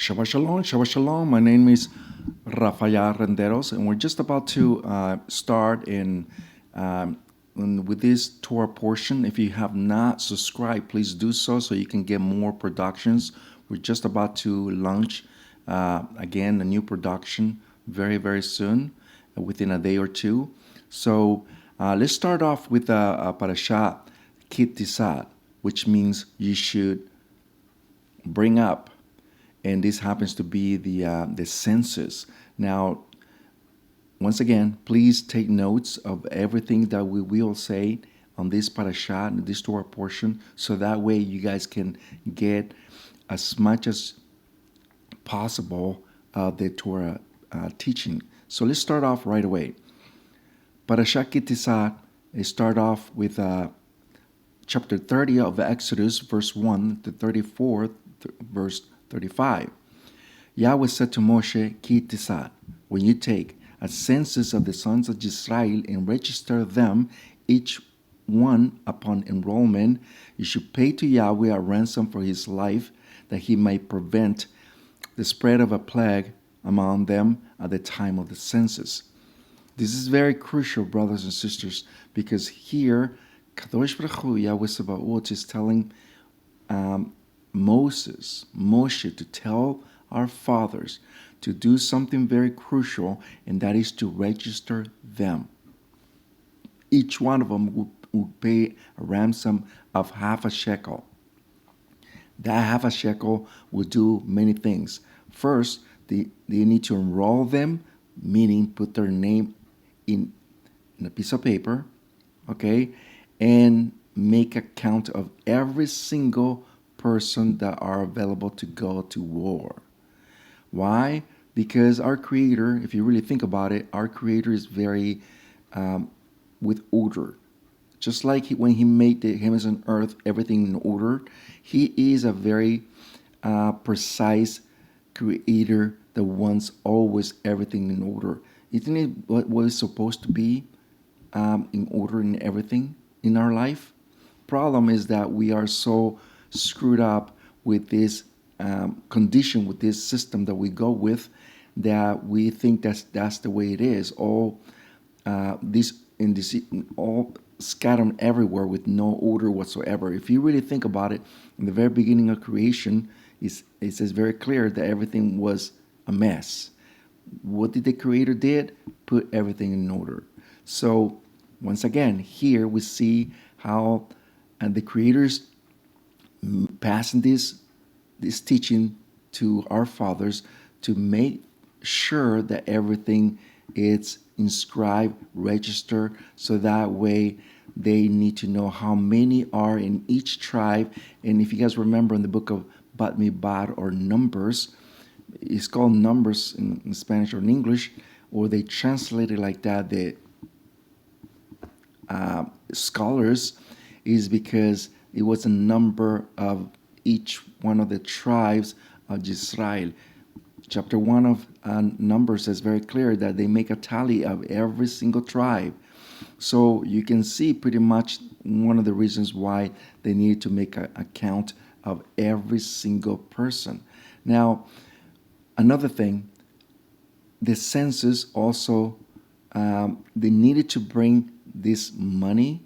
Shabbat Shalom. My name is Rapha'Yah Renderos, and we're just about to start with this Torah portion. If you have not subscribed, please do so you can get more productions. We're just about to launch again a new production very, very soon, within a day or two. So let's start off with a Parashat Tisa, which means you should bring up, and this happens to be the census. Now, once again, please take notes of everything that we will say on this parashat, this Torah portion, so that way you guys can get as much as possible of the Torah teaching. So let's start off right away. Parashat Tisa, start off with chapter 30 of Exodus, verse 1 to 34, verse 35. Yahweh said to Moshe, Ki Tisa, when you take a census of the sons of Israel and register them, each one upon enrollment, you should pay to Yahweh a ransom for his life, that he may prevent the spread of a plague among them at the time of the census. This is very crucial, brothers and sisters, because here, Kadosh Baruch Hu, Yahweh Sabaoth, is telling Moshe, to tell our fathers to do something very crucial, and that is to register them. Each one of them would pay a ransom of half a shekel. That half a shekel will do many things. First, they need to enroll them, meaning put their name in a piece of paper, okay, and make a count of every single person that are available to go to war. Why? Because our Creator, if you really think about it, our Creator is very with order. Just like when He made the heavens and earth, everything in order, He is a very precise Creator that wants always everything in order. Isn't it what is supposed to be in order in everything in our life? Problem is that we are so screwed up with this condition, with this system that we go with, that we think that's the way it is. All all scattered everywhere with no order whatsoever. If you really think about it, in the very beginning of creation, it says very clear that everything was a mess. What did the Creator did? Put everything in order. So once again, here we see how the Creator's passing this teaching to our fathers to make sure that everything is inscribed, registered, so that way they need to know how many are in each tribe. And if you guys remember in the book of Bat Mibad, or Numbers, it's called Numbers in Spanish or in English, or they translate it like that, the scholars, is because it was a number of each one of the tribes of Israel. Chapter 1 of Numbers says very clear that they make a tally of every single tribe. So you can see pretty much one of the reasons why they needed to make a count of every single person. Now, another thing, the census also, they needed to bring this money,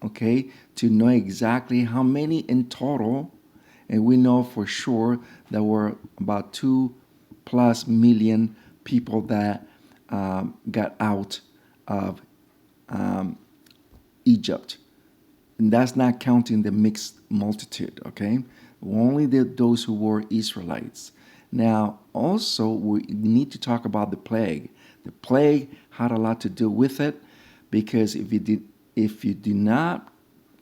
okay, to know exactly how many in total. And we know for sure there were about 2+ million people that got out of Egypt. And that's not counting the mixed multitude, okay? Only those who were Israelites. Now, also, we need to talk about the plague. The plague had a lot to do with it, because if you do not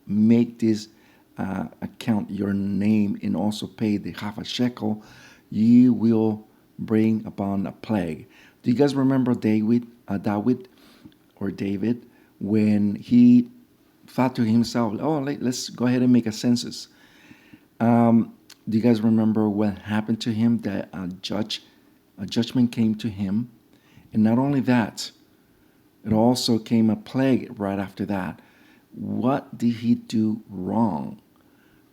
make this account your name and also pay the half a shekel, you will bring upon a plague. Do you guys remember David, when he thought to himself, oh, let's go ahead and make a census? Do you guys remember what happened to him? That a judgment came to him. And not only that, it also came a plague right after that. What did he do wrong?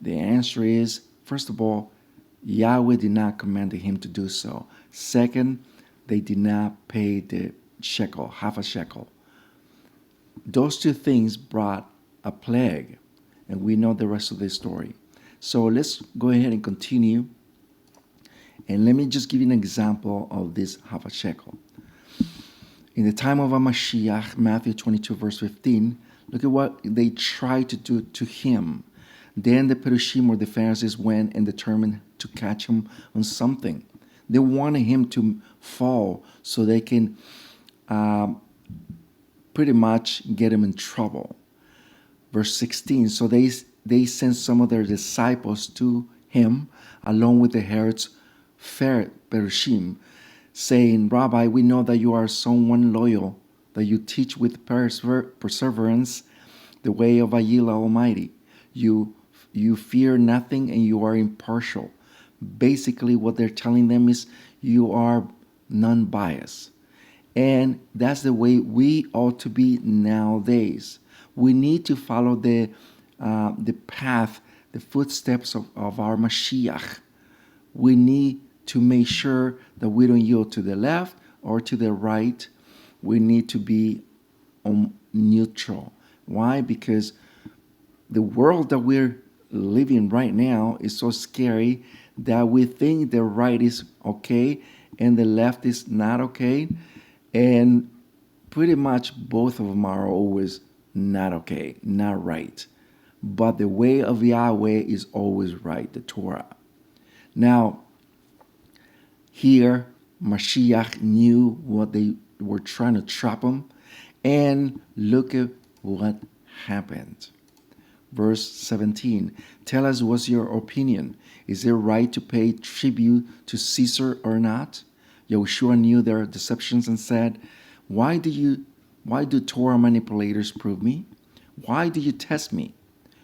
The answer is, first of all, Yahweh did not command him to do so. Second, they did not pay the shekel, half a shekel. Those two things brought a plague, and we know the rest of the story. So let's go ahead and continue. And let me just give you an example of this half a shekel. In the time of a Mashiach, Matthew 22, verse 15, look at what they tried to do to him. Then the Perushim, or the Pharisees, went and determined to catch him on something. They wanted him to fall so they can pretty much get him in trouble. Verse 16, so they sent some of their disciples to him along with the Herod's Perushim, saying, Rabbi, we know that you are someone loyal, that you teach with perseverance the way of Allah Almighty. You fear nothing and you are impartial. Basically, what they're telling them is you are non-biased. And that's the way we ought to be nowadays. We need to follow the path, the footsteps of our Mashiach. We need to make sure that we don't yield to the left or to the right. We need to be neutral. Why? Because the world that we're living right now is so scary that we think the right is okay and the left is not okay. And pretty much both of them are always not okay, not right. But the way of Yahweh is always right, the Torah. Now, here, Mashiach knew what they were trying to trap him, and look at what happened. Verse 17, tell us what's your opinion. Is it right to pay tribute to Caesar or not? Yahushua knew their deceptions and said, Why do Torah manipulators prove me? Why do you test me?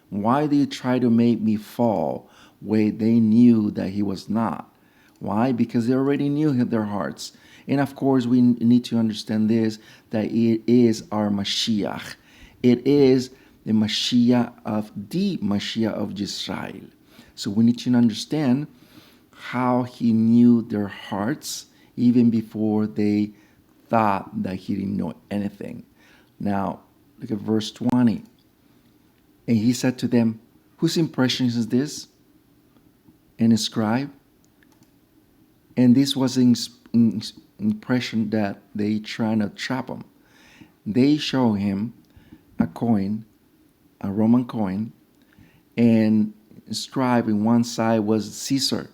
Why do you try to make me fall where they knew that he was not? Why? Because they already knew their hearts. And of course, we need to understand this, that it is our Mashiach. It is the Mashiach of Israel. So we need to understand how he knew their hearts even before they thought that he didn't know anything. Now, look at verse 20. And he said to them, whose impression is this? And a scribe. And this was an impression that they trying to trap him. They show him a coin, a Roman coin, and scribe in one side was Caesar.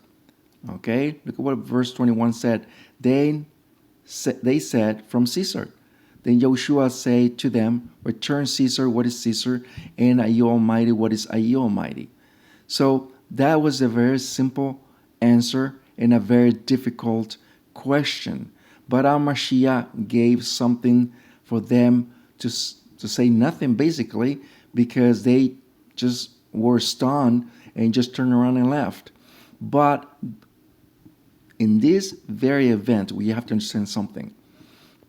Okay, look at what verse 21 said. They said, from Caesar. Then Yahushua said to them, return Caesar what is Caesar, and Ayah Almighty what is Ayah Almighty. So that was a very simple answer and a very difficult question. But our Mashiach gave something for them to say nothing, basically, because they just were stunned and just turned around and left. But in this very event, we have to understand something.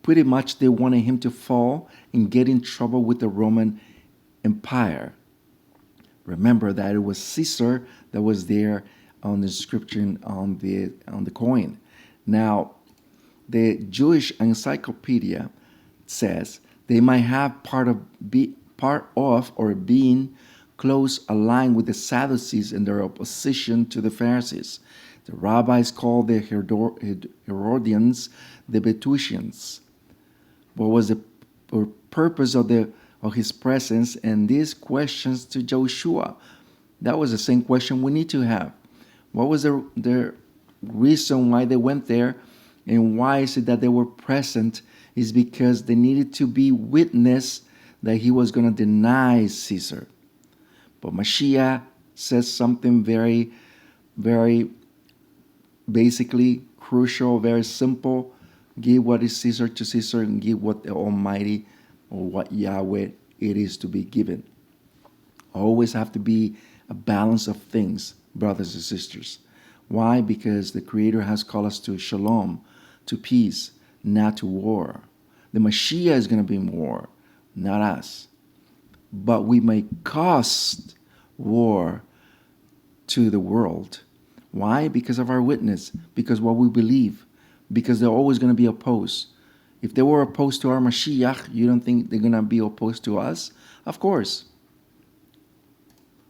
Pretty much they wanted him to fall and get in trouble with the Roman Empire. Remember that it was Caesar that was there on the inscription on the coin. Now, the Jewish Encyclopedia says they might have part of or being close aligned with the Sadducees in their opposition to the Pharisees. The rabbis called the Herodians the Betusians. What was the purpose of his presence? And these questions to Joshua, that was the same question we need to have. What was the reason why they went there, and why is it that they were present? Is because they needed to be witness that he was going to deny Caesar. But Mashiach says something very, very basically crucial, very simple. Give what is Caesar to Caesar and give what the Almighty or what Yahweh it is to be given. Always have to be a balance of things, brothers and sisters. Why? Because the Creator has called us to shalom, to peace, not to war. The Mashiach is going to be in war, not us. But we may cause war to the world Why? Because of our witness, because what we believe, because they're always going to be opposed. If they were opposed to our Mashiach, you don't think they're going to be opposed to us? Of course.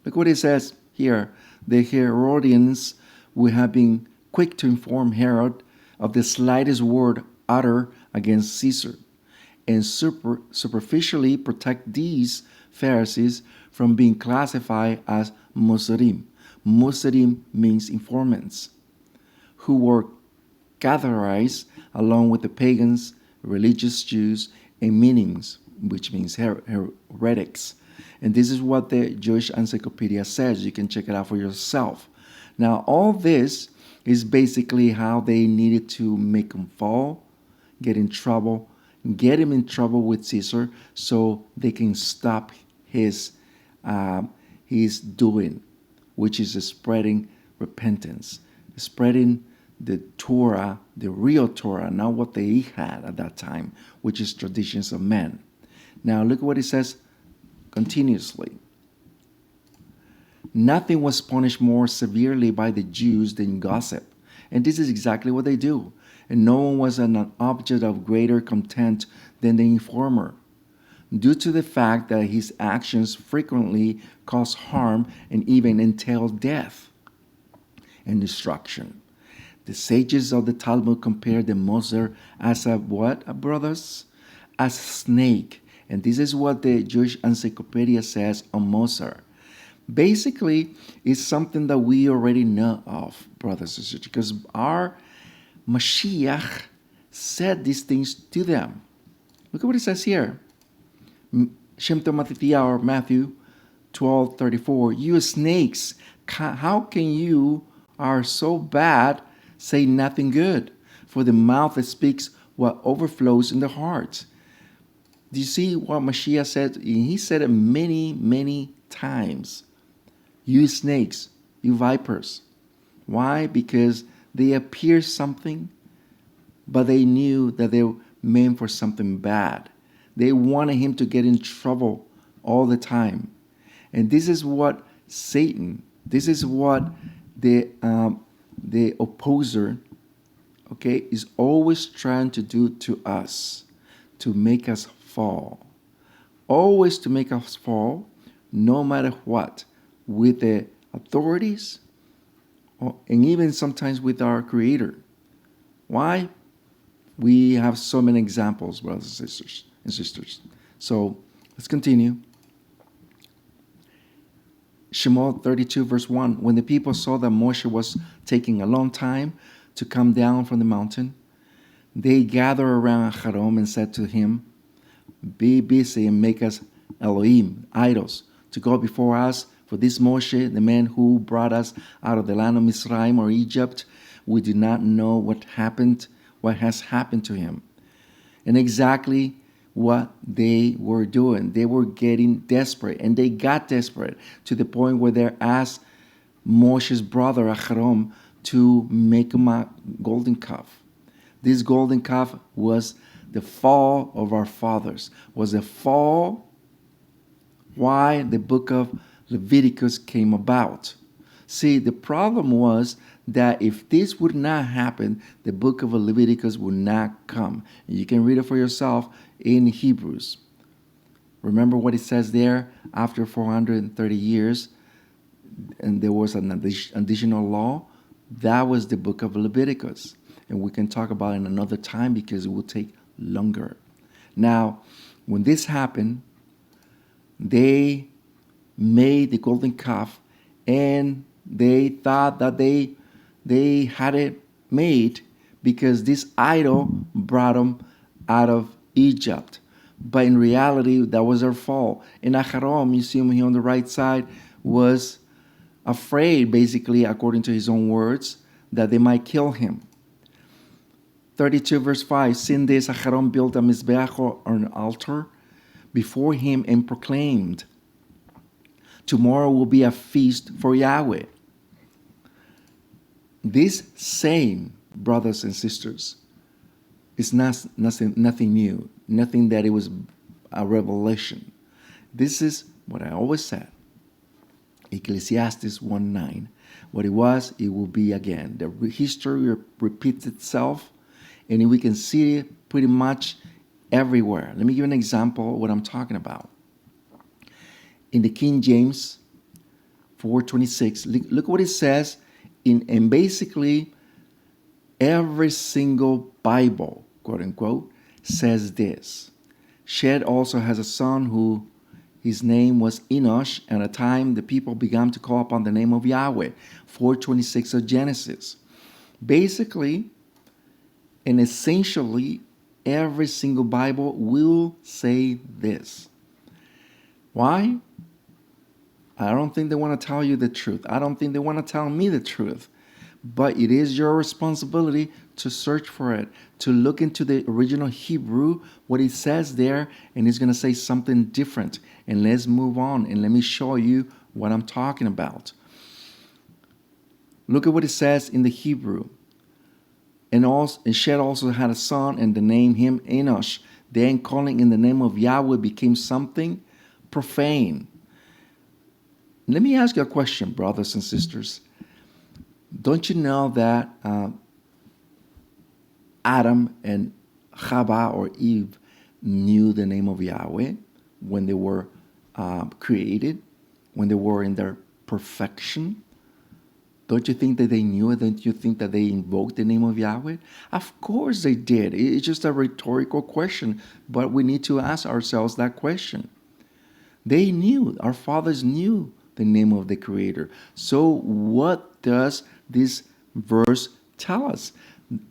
Look what it says here. The Herodians would have been quick to inform Herod of the slightest word uttered against Caesar, and superficially protect these Pharisees from being classified as Musarim. Musarim means informants, who were categorized along with the pagans, religious Jews, and meanings, which means heretics. And this is what the Jewish Encyclopedia says. You can check it out for yourself. Now, all this is basically how they needed to make him fall, get in trouble, get him in trouble with Caesar so they can stop his doing, which is spreading repentance, spreading the Torah, the real Torah, not what they had at that time, which is traditions of men. Now look at what it says continuously. Nothing was punished more severely by the Jews than gossip. And this is exactly what they do. And no one was an object of greater contempt than the informer, due to the fact that his actions frequently cause harm and even entail death and destruction. The sages of the Talmud compared the Moser as a what, brothers? As a snake. And this is what the Jewish Encyclopedia says on Moser. Basically, it's something that we already know of, brothers and sisters, because our Mashiach said these things to them. Look at what it says here. Shem Tov Matithiyah, or Matthew 12:34. You snakes, how can you are so bad say nothing good? For the mouth that speaks what overflows in the heart. Do you see what Mashiach said? He said it many, many times. You snakes, you vipers. Why? Because they appear something, but they knew that they were meant for something bad. They wanted him to get in trouble all the time. And this is what Satan, this is what the opposer, okay, is always trying to do to us, to make us fall. Always to make us fall, no matter what, with the authorities, and even sometimes with our Creator. Why? We have so many examples, brothers and sisters. So let's continue. Shemot 32 verse 1. When the people saw that Moshe was taking a long time to come down from the mountain, they gathered around Aharon and said to him, be busy and make us Elohim, idols, to go before us. For this Moshe, the man who brought us out of the land of Misraim or Egypt, we do not know what has happened to him. And exactly what they were doing. They were getting desperate, and they got desperate to the point where they asked Moshe's brother Aharon to make him a golden calf. This golden calf was the fall of our fathers, was the fall why the book of Leviticus came about. See, the problem was that if this would not happen, the book of Leviticus would not come. And you can read it for yourself in Hebrews. Remember what it says there? After 430 years, and there was an additional law. That was the book of Leviticus. And we can talk about it in another time because it will take longer. Now, when this happened, they made the golden calf, and they thought that they had it made because this idol brought them out of Egypt. But in reality, that was their fault. And Aharon, you see him here on the right side, was afraid, basically, according to his own words, that they might kill him. 32 verse 5, seeing this, Aharon built a mizbeach, or an altar, before him and proclaimed, tomorrow will be a feast for Yahweh. This same, brothers and sisters, is nothing new, nothing that it was a revelation. This is what I always said. Ecclesiastes 1:9. What it was, it will be again. The history repeats itself, and we can see it pretty much everywhere. Let me give you an example of what I'm talking about. In the King James 4:26, look what it says in basically every single Bible, quote unquote, says this. Shed also has a son who his name was Enosh, and at a time the people began to call upon the name of Yahweh. 4:26 of Genesis. Basically, and essentially, every single Bible will say this. Why? I don't think they want to tell you the truth. I don't think they want to tell me the truth. But it is your responsibility to search for it, to look into the original Hebrew, what it says there, and it's going to say something different. And let's move on, and let me show you what I'm talking about. Look at what it says in the Hebrew. And Shed also had a son, and they named him Enosh. Then calling in the name of Yahweh became something profane. Let me ask you a question, brothers and sisters. Don't you know that Adam and Chava or Eve knew the name of Yahweh when they were created, when they were in their perfection? Don't you think that they knew it? Don't you think that they invoked the name of Yahweh? Of course they did. It's just a rhetorical question, but we need to ask ourselves that question. They knew, our fathers knew the name of the Creator. So what does this verse tell us?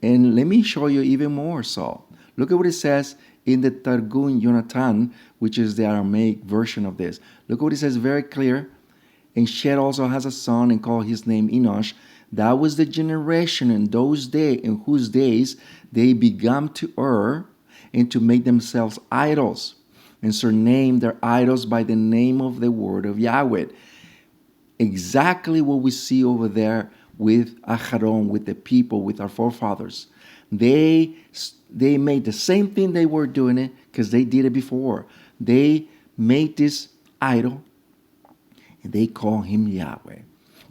And let me show you even more so. Look at what it says in the Targum Yonatan, which is the Aramaic version of this. Look what it says very clear. And Shed also has a son and called his name Enosh. That was the generation in those days, in whose days they began to err and to make themselves idols, and surnamed their idols by the name of the word of Yahweh. Exactly what we see over there with Aharon, with the people, with our forefathers. They made the same thing they were doing it because they did it before. They made this idol and they call him Yahweh.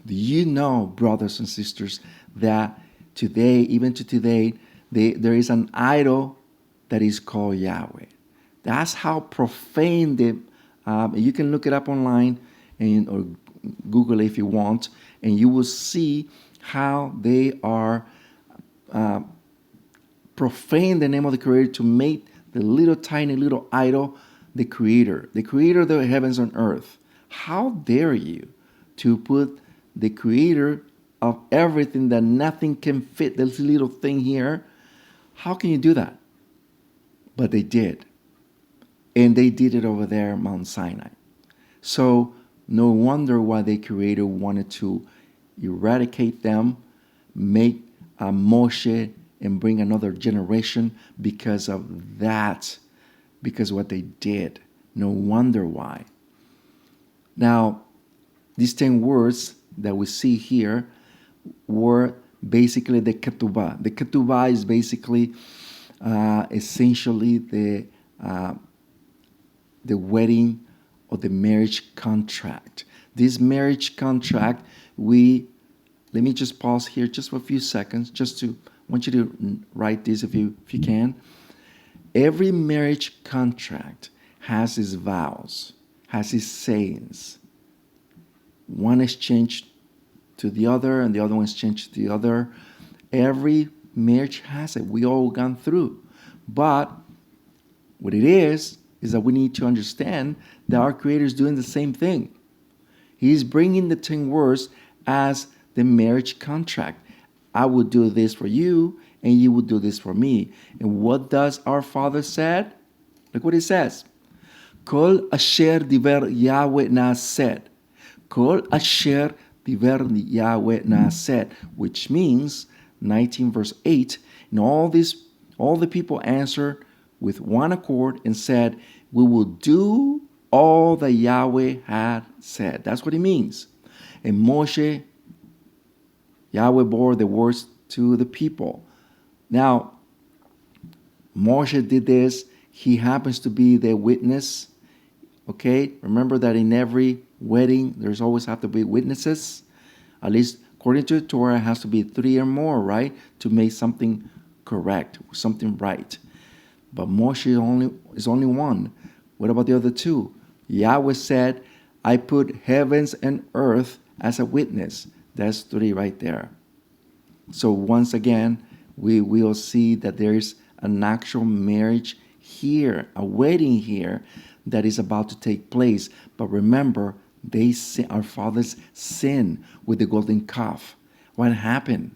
Do you know, brothers and sisters, that today, even to today, there is an idol that is called Yahweh? That's how profane you can look it up online or Google if you want, and you will see how they are profane the name of the Creator to make the little tiny little idol the Creator of the heavens and earth. How dare you to put the Creator of everything, that nothing can fit this little thing here? How can you do that? But they did. And they did it over there, Mount Sinai. So no wonder why the Creator wanted to eradicate them, make Moshe, and bring another generation because of that, because of what they did. No wonder why. Now, these 10 words that we see here were basically the ketubah. The ketubah is basically, essentially the wedding or the marriage contract. This marriage contract, let me just pause here just for a few seconds, want you to write this if you can. Every marriage contract has its vows, has its sayings. One is changed to the other, and the other one is changed to the other. Every marriage has it. We all gone through. But what it is that we need to understand that our Creator is doing the same thing. He's bringing the 10 words as the marriage contract. I will do this for you, and you will do this for me. And what does our Father said? Look what it says. Kol asher diver Yahweh na'aseh. Kol asher diver Yahweh na'aseh. Which means, 19 verse 8, and all the people answered with one accord and said, we will do all that Yahweh had said. That's what it means. And Moshe, Yahweh bore the words to the people. Now, Moshe did this. He happens to be the witness. Okay? Remember that in every wedding, there's always have to be witnesses. At least according to the Torah, it has to be 3 or more, right? To make something correct, something right. But Moshe is only one. What about the other 2? Yahweh said, I put heavens and earth as a witness. That's 3 right there. So once again, we will see that there is an actual marriage here, a wedding here that is about to take place. But remember, our fathers sinned with the golden calf. What happened?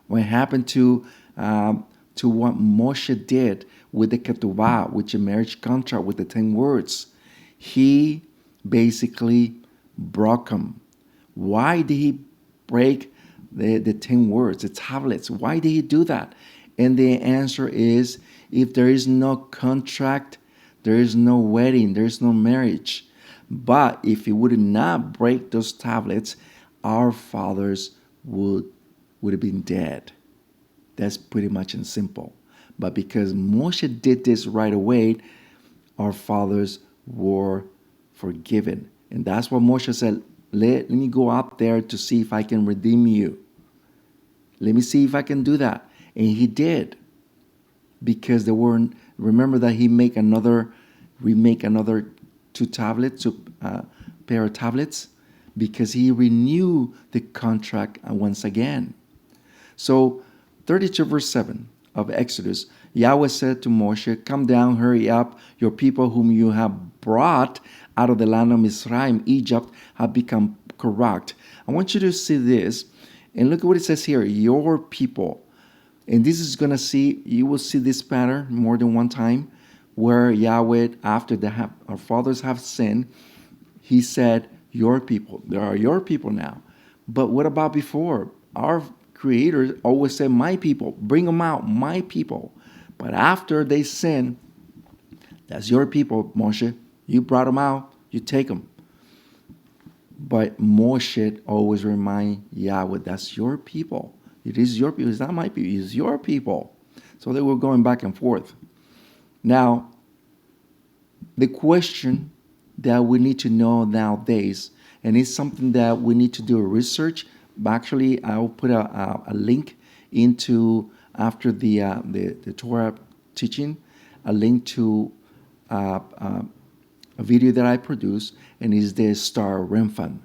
What happened to what Moshe did with the ketubah, which is a marriage contract with the 10 words? He basically broke them. Why did he break the 10 words, the tablets? Why did he do that? And the answer is, if there is no contract, there is no wedding, there is no marriage. But if he would not break those tablets, our fathers would have been dead. That's pretty much and simple. But because Moshe did this right away, our fathers were forgiven. And that's what Moshe said, let me go out there to see if I can redeem you. Let me see if I can do that. And he did. Because there weren't, remember that he remake another 2 tablets, pair of tablets, because he renewed the contract once again. So 32 verse 7 of Exodus, Yahweh said to Moshe, come down, hurry up, your people whom you have brought out of the land of Mizraim, Egypt, have become corrupt. I want you to see this, and look at what it says here, your people. And this is going to see, you will see this pattern more than one time, where Yahweh, after our fathers have sinned, he said, your people. There are your people now. But what about before? Our Creator always said, my people, bring them out, my people. But after they sin, that's your people, Moshe. You brought them out, you take them. But Moshe always remind Yahweh, that's your people. It is your people. It's not my people. It's your people. So they were going back and forth. Now, the question that we need to know nowadays, and it's something that we need to do research. Actually, I'll put a link into, after the Torah teaching, a link to a video that I produced, and is the star Remphan.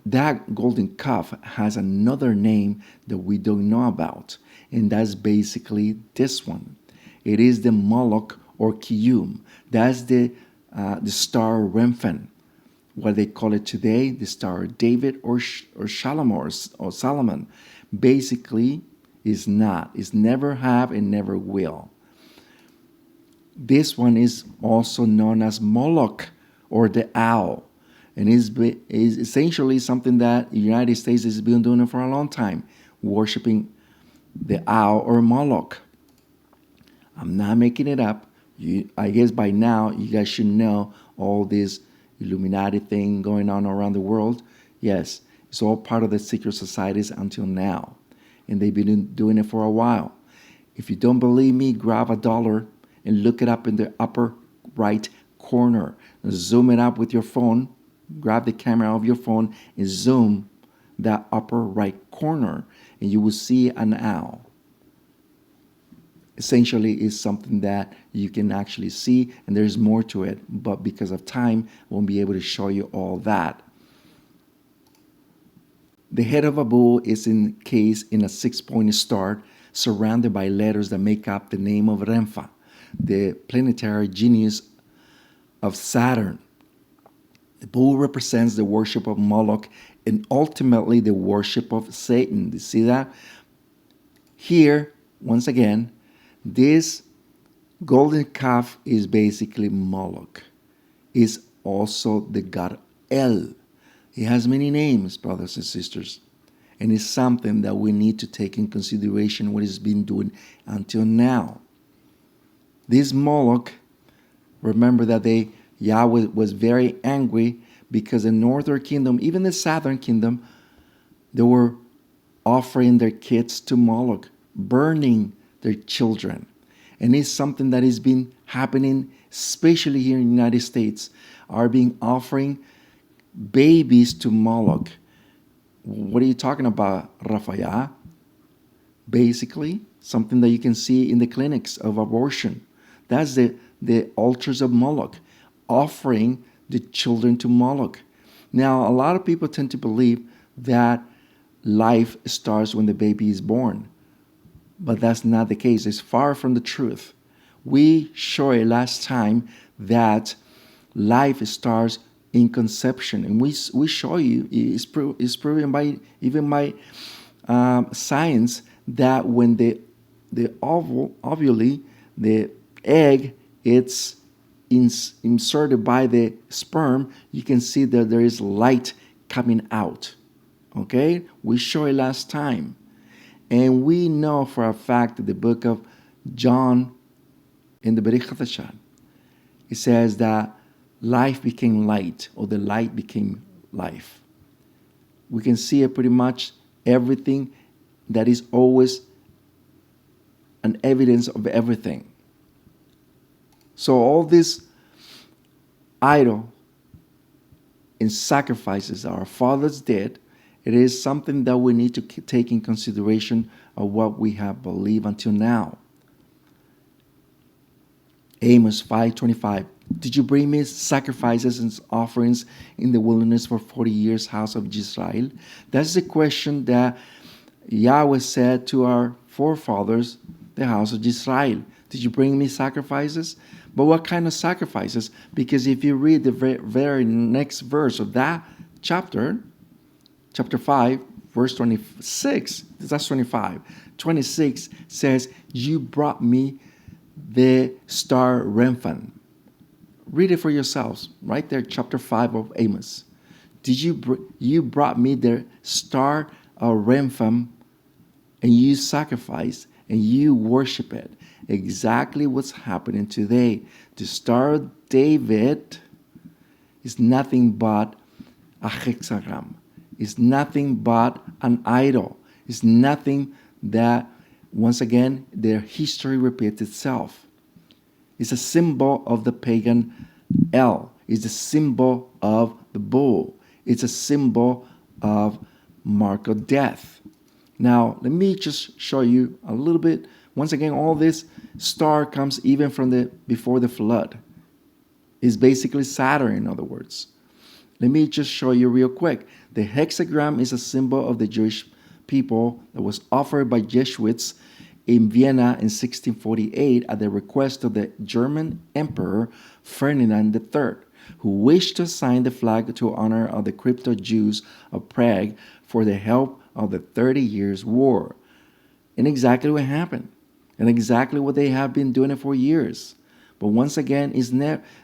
That golden calf has another name that we don't know about, and that's basically this one. It is the Moloch or Kiyum. That's the star Remphan, what they call it today, the star of David or Shalom or Solomon. Basically, is not. It's never have and never will. This one is also known as Moloch or the owl. And is essentially something that the United States has been doing for a long time, worshiping the owl or Moloch. I'm not making it up. I guess by now you guys should know all this Illuminati thing going on around the world. Yes, it's all part of the secret societies until now. And they've been doing it for a while. If you don't believe me, grab $1 and look it up in the upper right corner. Zoom it up with your phone. Grab the camera of your phone and zoom that upper right corner, and you will see an owl. Essentially, it's something that you can actually see, and there's more to it, but because of time, I won't be able to show you all that. The head of a bull is encased in a 6-pointed star surrounded by letters that make up the name of Rempha, the planetary genius of Saturn. The bull represents the worship of Moloch and ultimately the worship of Satan. You see that? Here, once again, this golden calf is basically Moloch. It's also the god El. He has many names, brothers and sisters. And it's something that we need to take in consideration what he's been doing until now. This Moloch, remember that Yahweh was very angry because the northern kingdom, even the southern kingdom, they were offering their kids to Moloch, burning their children. And it's something that has been happening, especially here in the United States. are being offering babies to Moloch. What are you talking about, Rapha'Yah? Basically, something that you can see in the clinics of abortion. That's the altars of Moloch, offering the children to Moloch. Now, a lot of people tend to believe that life starts when the baby is born, but that's not the case. It's far from the truth. We showed it last time that life starts in conception, and we show you it's proven by even by science that when the ovule, the egg, it's inserted by the sperm, you can see that there is light coming out. Okay, we showed it last time, and we know for a fact that the book of John in the YHWH, it says that life became light, or the light became life. We can see it pretty much everything that is always an evidence of everything. So all this idol and sacrifices our fathers did, it is something that we need to take in consideration of what we have believed until now. Amos 5:25. Did you bring me sacrifices and offerings in the wilderness for 40 years, house of Israel? That's the question that Yahweh said to our forefathers, the house of Israel. Did you bring me sacrifices? But what kind of sacrifices? Because if you read the very next verse of that chapter 5, verse 26, that's 25. 26 says, you brought me the star Remphan. Read it for yourselves, right there, chapter 5 of Amos. You brought me the star of Remphan, and you sacrifice and you worship it. Exactly what's happening today. The Star of David is nothing but a hexagram. It's nothing but an idol. It's nothing that, once again, their history repeats itself. It's a symbol of the pagan El. It's a symbol of the bull. It's a symbol of mark of death. Now, let me just show you a little bit. Once again, all this star comes even from before the flood. It's basically Saturn, in other words. Let me just show you real quick. The hexagram is a symbol of the Jewish people that was offered by Jesuits in Vienna in 1648 at the request of the German Emperor Ferdinand III, who wished to assign the flag to honor of the crypto Jews of Prague for the help of the 30 Years' War. And exactly what happened, and exactly what they have been doing it for years. But once again,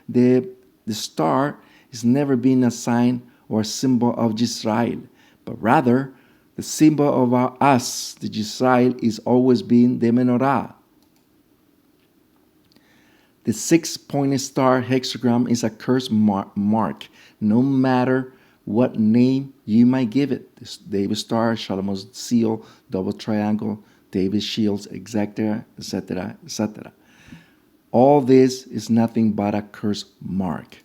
the star is never been a sign or a symbol of Israel, but rather the symbol of us, the Israel, is always been the menorah. The 6-pointed star hexagram is a curse mark, no matter what name you might give it. This David's star, Solomon's seal, double triangle, David's shields, etc., etc., etc. All this is nothing but a curse mark.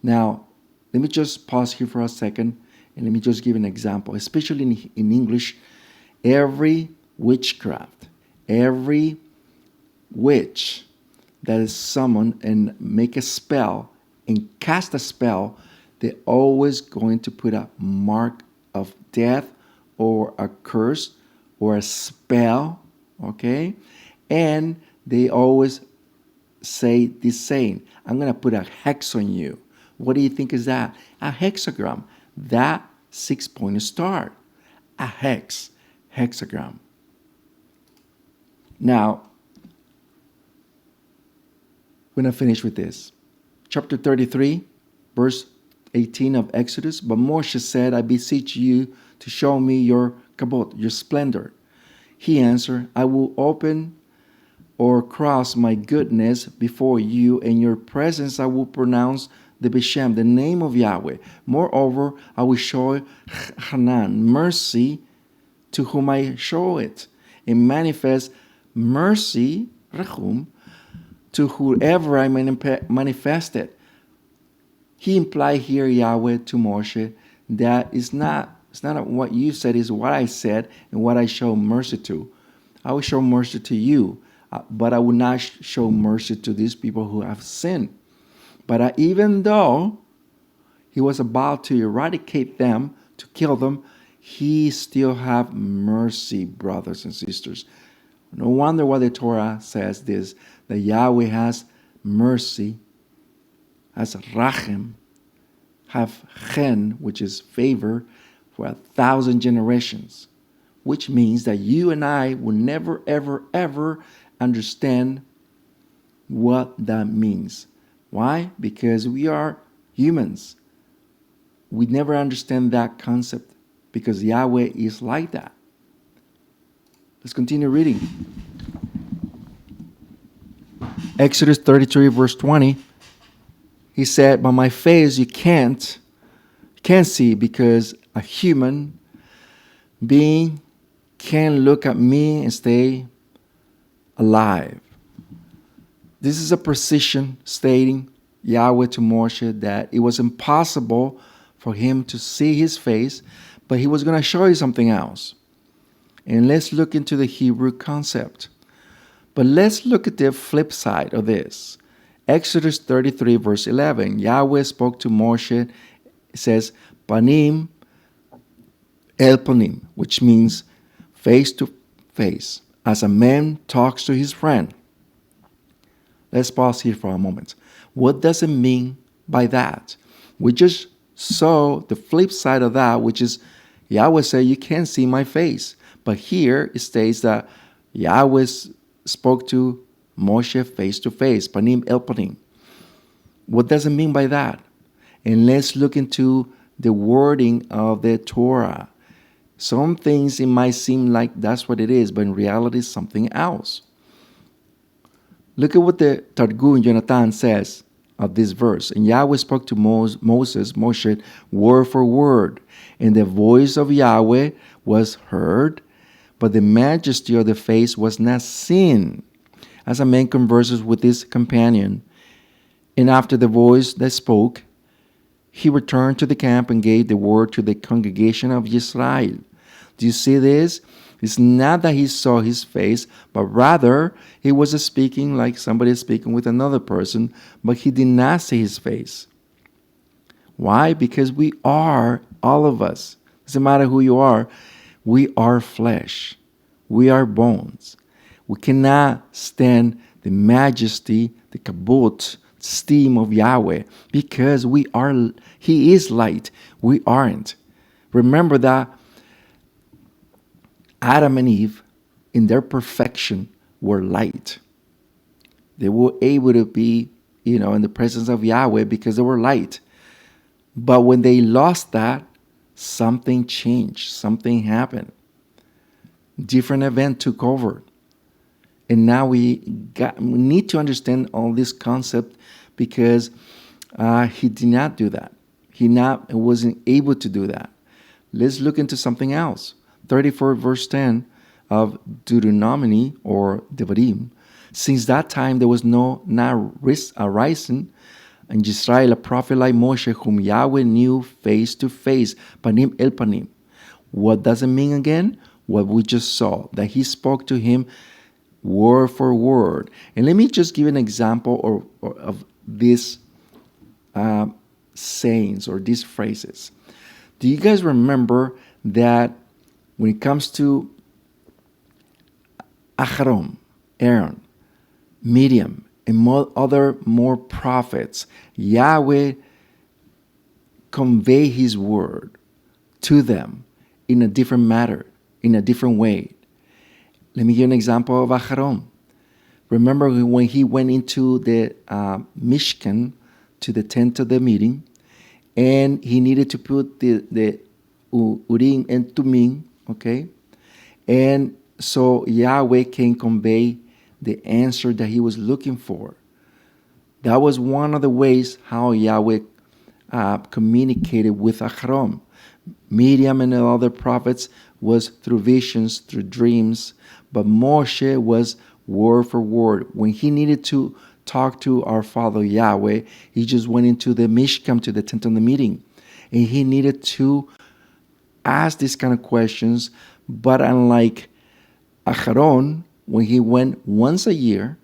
Now, let me just pause here for a second and let me just give an example. Especially in English, every witchcraft, every witch that is summoned and make a spell and cast a spell, they're always going to put a mark of death or a curse or a spell, okay? And they always say this saying, I'm going to put a hex on you. What do you think is that? A hexagram. That 6-pointed star. A hexagram. Now, we're going to finish with this. Chapter 33, verse 18 of Exodus. But Moshe said, I beseech you to show me your kabod, your splendor. He answered, I will open or cross my goodness before you, and in your presence I will pronounce the Beshem, the name of Yahweh. Moreover, I will show Hanan, mercy, to whom I show it, and manifest mercy, Rechum, to whoever I manifest it. He implied here, Yahweh, to Moshe, that it's not what you said, it's what I said and what I show mercy to. I will show mercy to you, but I will not show mercy to these people who have sinned. But even though he was about to eradicate them, to kill them, he still have mercy, brothers and sisters. No wonder why the Torah says this, that Yahweh has mercy, has rachem, have chen, which is favor, for 1,000 generations, which means that you and I will never, ever, ever understand what that means. Why? Because we are humans. We never understand that concept because Yahweh is like that. Let's continue reading. Exodus 33 verse 20. He said, but my face you can't see because a human being can't look at me and stay alive. This is a precision stating Yahweh to Moshe that it was impossible for him to see his face, but he was going to show you something else. And let's look into the Hebrew concept. But let's look at the flip side of this. Exodus 33 verse 11, Yahweh spoke to Moshe, it says, Panim el panim, which means face to face, as a man talks to his friend. Let's pause here for a moment. What does it mean by that? We just saw the flip side of that, which is Yahweh said, you can't see my face. But here it states that Yahweh spoke to Moshe face to face, panim el panim. What does it mean by that? And let's look into the wording of the Torah. Some things it might seem like that's what it is, but in reality it's something else. Look at what the Targum Jonathan says of this verse. And Yahweh spoke to Moshe, word for word. And the voice of Yahweh was heard, but the majesty of the face was not seen, as a man converses with his companion. And after the voice that spoke, he returned to the camp and gave the word to the congregation of Israel. Do you see this? It's not that he saw his face, but rather he was speaking like somebody is speaking with another person, but he did not see his face. Why? Because we are, all of us, doesn't matter who you are, we are flesh. We are bones. We cannot stand the majesty, the kabut, steam of Yahweh, because He is light. We aren't. Remember that Adam and Eve, in their perfection, were light. They were able to be, in the presence of Yahweh because they were light. But when they lost that, something changed. Something happened. Different event took over. And now we need to understand all this concept because he did not do that. He wasn't able to do that. Let's look into something else. 34 verse 10 of Deuteronomy or Devarim. Since that time there was not arisen in Israel a prophet like Moshe, whom Yahweh knew face to face, panim el panim. What does it mean again? What we just saw, that he spoke to him word for word. And let me just give an example of these sayings or these phrases. Do you guys remember that when it comes to Aaron, Miriam, and more prophets, Yahweh convey his word to them in a different matter, in a different way. Let me give an example of Aharon. Remember when he went into the Mishkan, to the tent of the meeting, and he needed to put the Urim and Tumim, okay? And so Yahweh can convey the answer that he was looking for. That was one of the ways how Yahweh communicated with Aharon. Miriam and the other prophets was through visions, through dreams, but Moshe was word for word. When he needed to talk to our Father Yahweh. He just went into the Mishkan, to the tent of the meeting. And he needed to ask these kind of questions. But unlike Aharon, when he went once a year,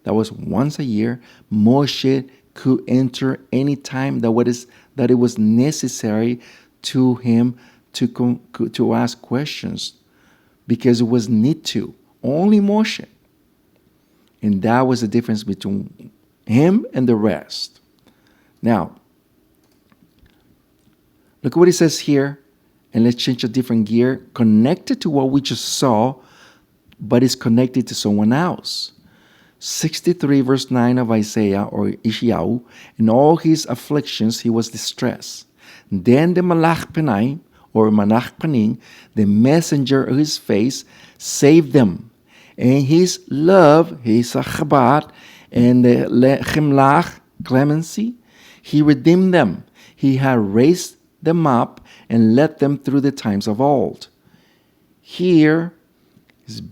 that was once a year, Moshe could enter any time that it was necessary to him to ask questions, because it was need to. Only Moshe. And that was the difference between him and the rest. Now, look at what he says here, and let's change a different gear, connected to what we just saw, but it's connected to someone else. 63 verse 9 of Isaiah or Ishiyahu, in all his afflictions he was distressed. Then the Malach Penai or Malach Panim, the messenger of his face, saved them. And his love, his Chabad, and the Chemlach, clemency, he redeemed them. He had raised them up and led them through the times of old. Here is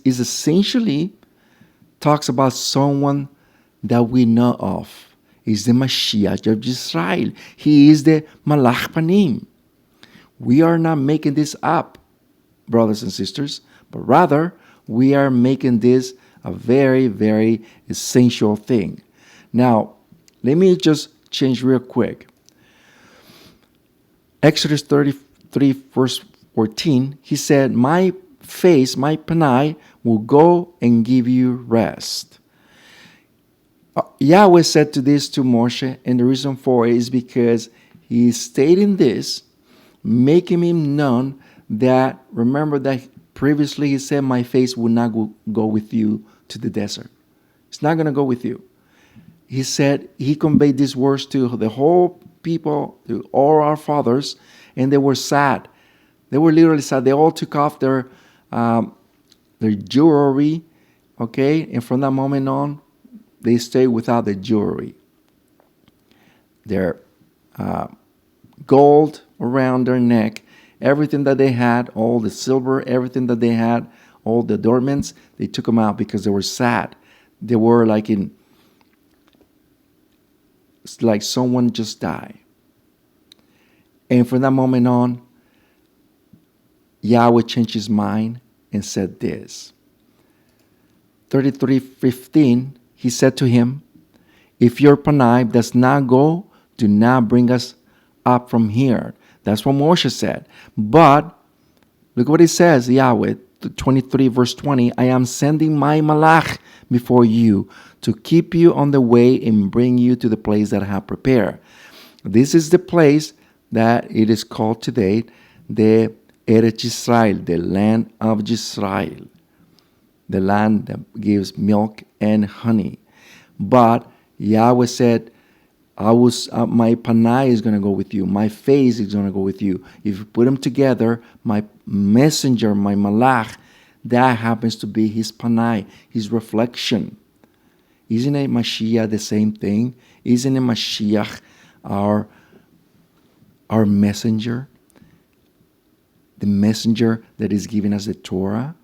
essentially talks about someone that we know of. He's the Mashiach of Israel. He is the Malach Panim. We are not making this up, brothers and sisters, but rather we are making this a very, very essential thing. Now, let me just change real quick. Exodus 33, verse 14, he said, my face, my Panai, will go and give you rest. Yahweh said to Moshe, and the reason for it is because he is stating this, making him known that, remember that previously he said, my face will not go with you to the desert. It's not going to go with you. He said, he conveyed these words to the whole people, to all our fathers, and they were sad. They were literally sad. They all took off their jewelry, okay? And from that moment on, they stayed without the jewelry. Their gold around their neck, everything that they had, all the silver, everything that they had, all the adornments, they took them out because they were sad. They were like it's like someone just died. And from that moment on, Yahweh changed his mind and said this. 33:15, he said to him, if your Panai does not go, do not bring us up from here. That's what Moshe said. But look what it says, Yahweh, 23 verse 20, I am sending my Malach before you to keep you on the way and bring you to the place that I have prepared. This is the place that it is called today the Eretz Israel, the land of Israel, the land that gives milk and honey. But Yahweh said, my Panai is going to go with you. My face is going to go with you. If you put them together, my messenger, my Malach, that happens to be his Panai, his reflection. Isn't it Mashiach the same thing? Isn't it Mashiach our messenger? The messenger that is giving us the Torah?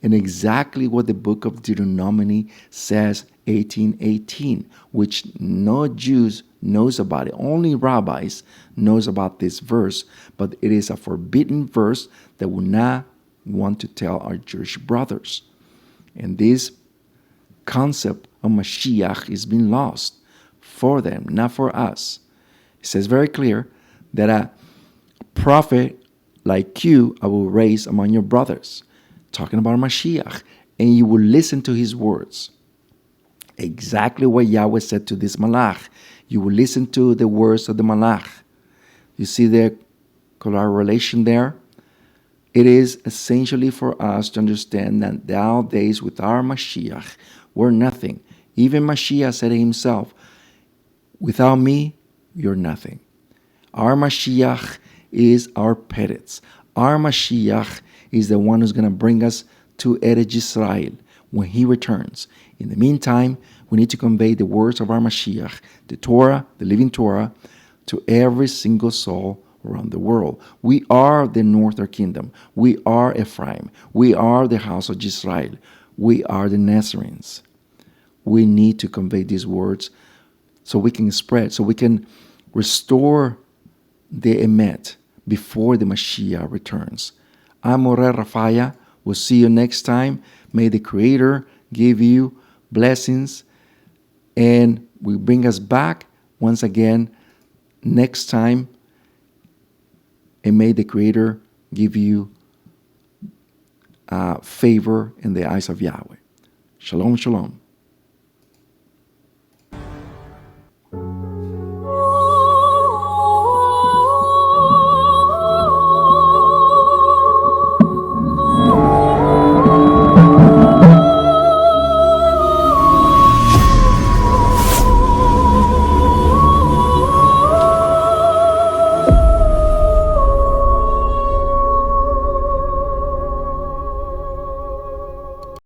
And exactly what the book of Deuteronomy says, 18:18, which no Jews knows about it. Only rabbis knows about this verse, but it is a forbidden verse that we not want to tell our Jewish brothers. And this concept of Mashiach is being lost for them, not for us. It says very clear that a prophet like you I will raise among your brothers, talking about Mashiach, and you will listen to his words. Exactly what Yahweh said to this Malach. You will listen to the words of the Malach. You see the correlation there? It is essentially for us to understand that nowadays with our Mashiach, we're nothing. Even Mashiach said it himself, without me, you're nothing. Our Mashiach is our Peretz. Our Mashiach is the one who's going to bring us to Eretz Israel when he returns. In the meantime, we need to convey the words of our Mashiach, the Torah, the living Torah, to every single soul around the world. We are the northern kingdom. We are Ephraim. We are the house of Israel. We are the Nazarenes. we need to convey these words so we can spread, so we can restore the emet before the Mashiach returns. I'm Moreh Rapha'Yah. We'll see you next time. May the Creator give you blessings and we bring us back once again next time. And may the Creator give you favor in the eyes of Yahweh. Shalom, shalom.